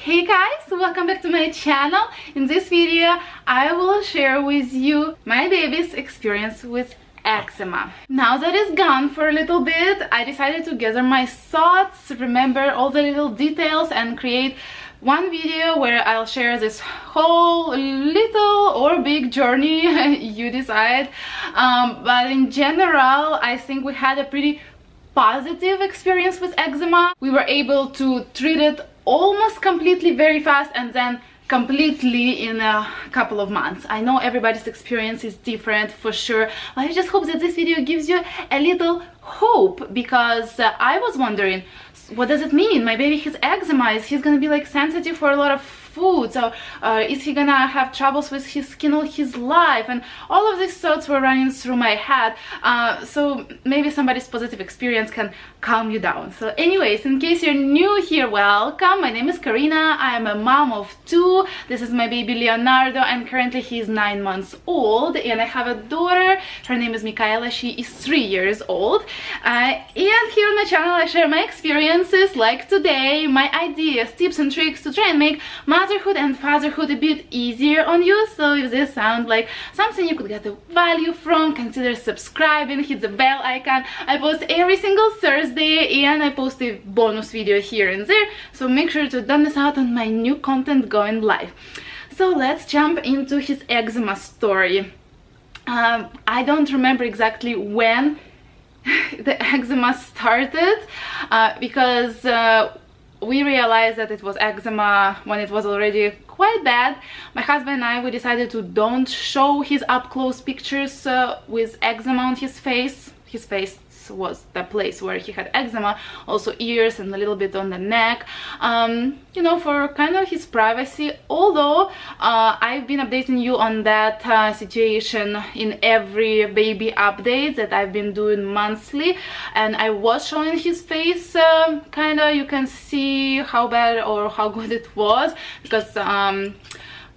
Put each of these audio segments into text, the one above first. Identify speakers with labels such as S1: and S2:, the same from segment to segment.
S1: Hey guys, welcome back to my channel. In this video I will share with you my baby's experience with eczema. Now that it's gone for a little bit, I decided to gather my thoughts, remember all the little details, and create one video where I'll share this whole little or big journey, you decide. But in general, I think we had a pretty positive experience with eczema. We were able to treat it almost completely very fast and then completely in a couple of months. I know everybody's experience is different for sure. I just hope that this video gives you a little hope, because I was wondering, what does it mean? My baby has eczema. Is he gonna be like sensitive for a lot of food? So is he gonna have troubles with his skin all his life? And all of these thoughts were running through my head. So maybe somebody's positive experience can calm you down. So anyways, in case you're new here, welcome. My name is Karyna. I am a mom of two. This is my baby Leonardo, and currently he's 9 months old. And I have a daughter. Her name is Michaela. She is 3 years old. And here on my channel I share my experiences like today, my ideas, tips and tricks to try and make motherhood and fatherhood a bit easier on you. So if this sounds like something you could get a value from, consider subscribing, hit the bell icon. I post every single Thursday and I post a bonus video here and there, so make sure to don't miss out on my new content going live. So let's jump into his eczema story. I don't remember exactly when the eczema started, because we realized that it was eczema when it was already quite bad. My husband and I, we decided to don't show his up-close pictures with eczema on his face. His face was the place where he had eczema, also ears and a little bit on the neck, you know, for kind of his privacy. Although I've been updating you on that situation in every baby update that I've been doing monthly, and I was showing his face, kind of, you can see how bad or how good it was, because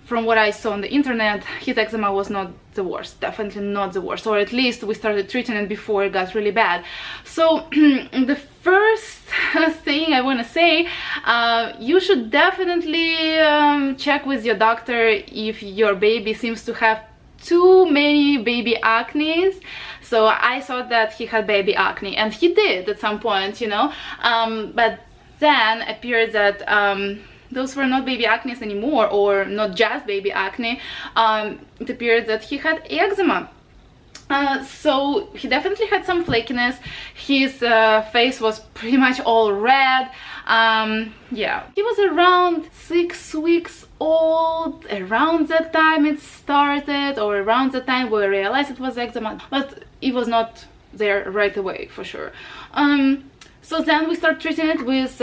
S1: from what I saw on the internet, his eczema was not the worst, definitely not the worst, or at least we started treating it before it got really bad. So the first thing I want to say, you should definitely check with your doctor if your baby seems to have too many baby acnes. So I thought that he had baby acne, and he did at some point, you know, but then appeared that those were not baby acne anymore, or not just baby acne. It appeared that he had eczema. So he definitely had some flakiness. His face was pretty much all red. Yeah, he was around 6 weeks old. Around that time it started, or around the time we realized it was eczema, but it was not there right away for sure. So then we start treating it with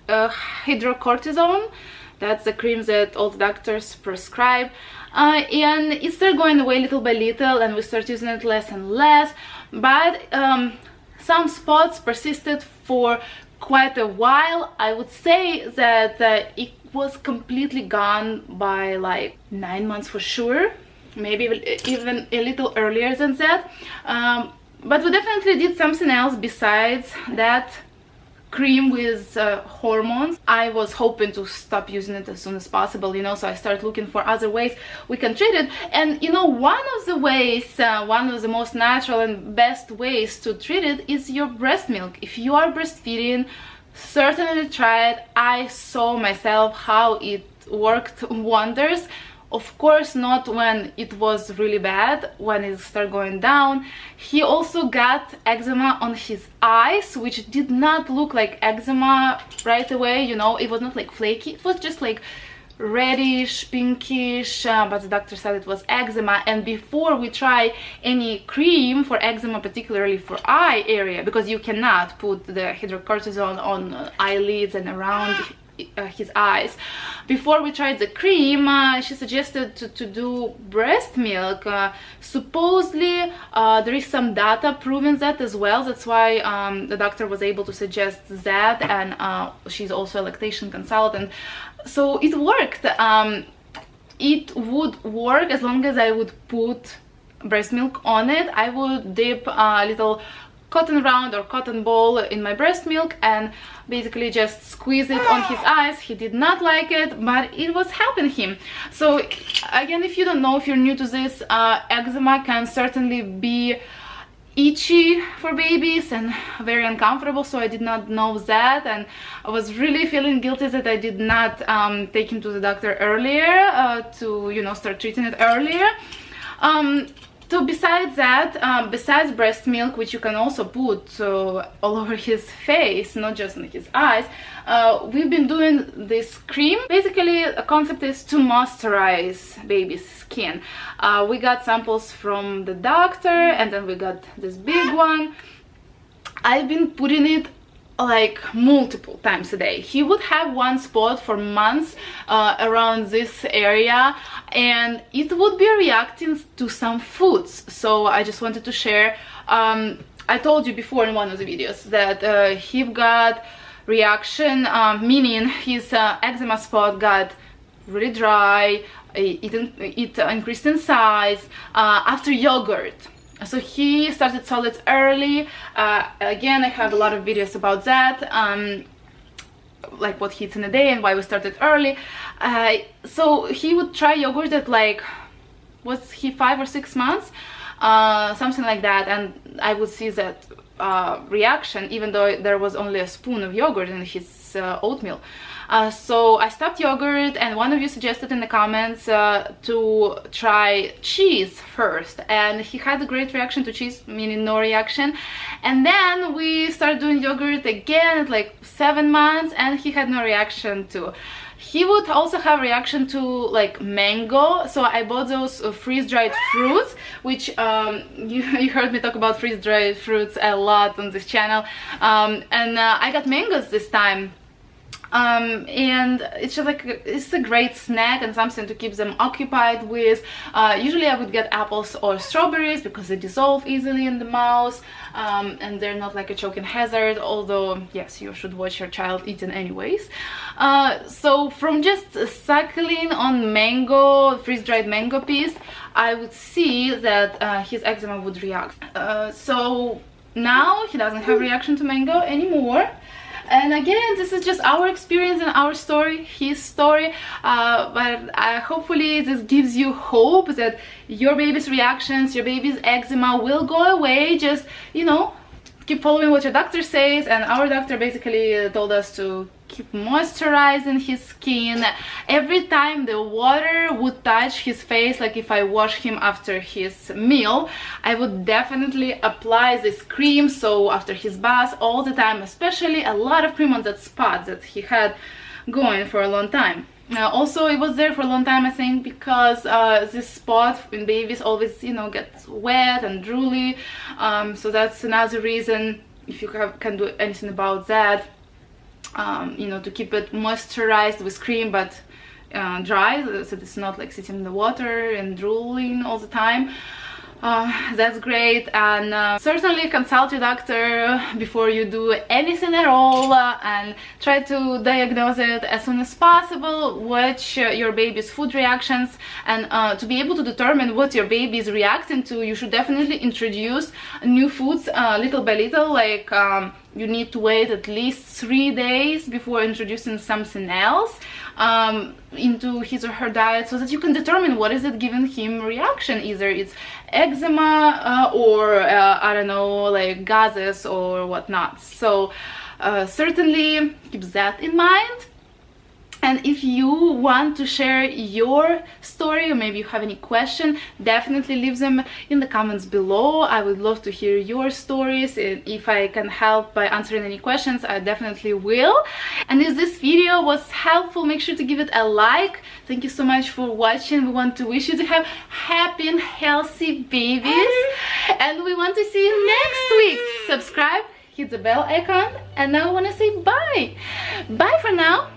S1: hydrocortisone. That's the cream that all the doctors prescribe, and it started going away little by little, and we started using it less and less. But some spots persisted for quite a while. I would say that it was completely gone by like 9 months for sure, maybe even a little earlier than that. But we definitely did something else besides that cream with hormones. I was hoping to stop using it as soon as possible, you know, so I started looking for other ways we can treat it. And you know, one of the ways, one of the most natural and best ways to treat it is your breast milk. If you are breastfeeding, certainly try it. I saw myself how it worked wonders. Of course, not when it was really bad, when it started going down. He also got eczema on his eyes, which did not look like eczema right away, you know. It was not like flaky, it was just like reddish, pinkish, but the doctor said it was eczema. And before we try any cream for eczema, particularly for eye area, because you cannot put the hydrocortisone on eyelids and around his eyes, before we tried the cream, she suggested to do breast milk. Supposedly there is some data proving that as well. That's why the doctor was able to suggest that, and she's also a lactation consultant, so it worked. It would work as long as I would put breast milk on it. I would dip a little cotton round or cotton ball in my breast milk and basically just squeeze it on his eyes. He did not like it, but it was helping him. So again, if you don't know, if you're new to this, eczema can certainly be itchy for babies and very uncomfortable, so I did not know that, and I was really feeling guilty that I did not take him to the doctor earlier, to, you know, start treating it earlier. So besides that, besides breast milk, which you can also put all over his face, not just in his eyes, we've been doing this cream. Basically, the concept is to moisturize baby's skin. We got samples from the doctor, and then we got this big one. I've been putting it like multiple times a day. He would have one spot for months around this area, and it would be reacting to some foods. So I just wanted to share. I told you before in one of the videos that he got reaction, meaning his eczema spot got really dry, it increased in size after yogurt. So he started solids early. Again, I have a lot of videos about that, like what he eats in a day and why we started early. So he would try yogurt at, like, was he 5 or 6 months, something like that, and I would see that reaction even though there was only a spoon of yogurt in his oatmeal. So I stopped yogurt, and one of you suggested in the comments to try cheese first, and he had a great reaction to cheese, meaning no reaction. And then we started doing yogurt again at like 7 months, and he had no reaction to. He would also have reaction to like mango, so I bought those freeze-dried fruits, which you heard me talk about freeze-dried fruits a lot on this channel, and I got mangoes this time. And it's just like, it's a great snack and something to keep them occupied with. Usually I would get apples or strawberries because they dissolve easily in the mouth, and they're not like a choking hazard, although yes, you should watch your child eating anyways. So from just suckling on mango, freeze-dried mango piece, I would see that his eczema would react. So now he doesn't have reaction to mango anymore. And again, this is just our experience and our story, his story, but hopefully this gives you hope that your baby's reactions, your baby's eczema will go away. Just, you know, keep following what your doctor says, and our doctor basically told us to keep moisturizing his skin. Every time the water would touch his face, like if I wash him after his meal, I would definitely apply this cream. So after his bath, all the time, especially a lot of cream on that spot that he had going for a long time. Also, it was there for a long time, I think, because this spot in babies always, you know, gets wet and drooly. So that's another reason, if you can do anything about that, you know, to keep it moisturized with cream but dry, so it's not like sitting in the water and drooling all the time. That's great. And certainly consult your doctor before you do anything at all, and try to diagnose it as soon as possible. Watch your baby's food reactions, and to be able to determine what your baby is reacting to, you should definitely introduce new foods little by little. Like you need to wait at least 3 days before introducing something else into his or her diet, so that you can determine what is it giving him reaction. Either it's eczema or I don't know, like gases or whatnot. So certainly keep that in mind. And if you want to share your story, or maybe you have any question, definitely leave them in the comments below. I would love to hear your stories, and if I can help by answering any questions, I definitely will. And if this video was helpful, make sure to give it a like. Thank you so much for watching. We want to wish you to have happy and healthy babies, and we want to see you next week. Subscribe, hit the bell icon, and now I want to say bye. Bye for now.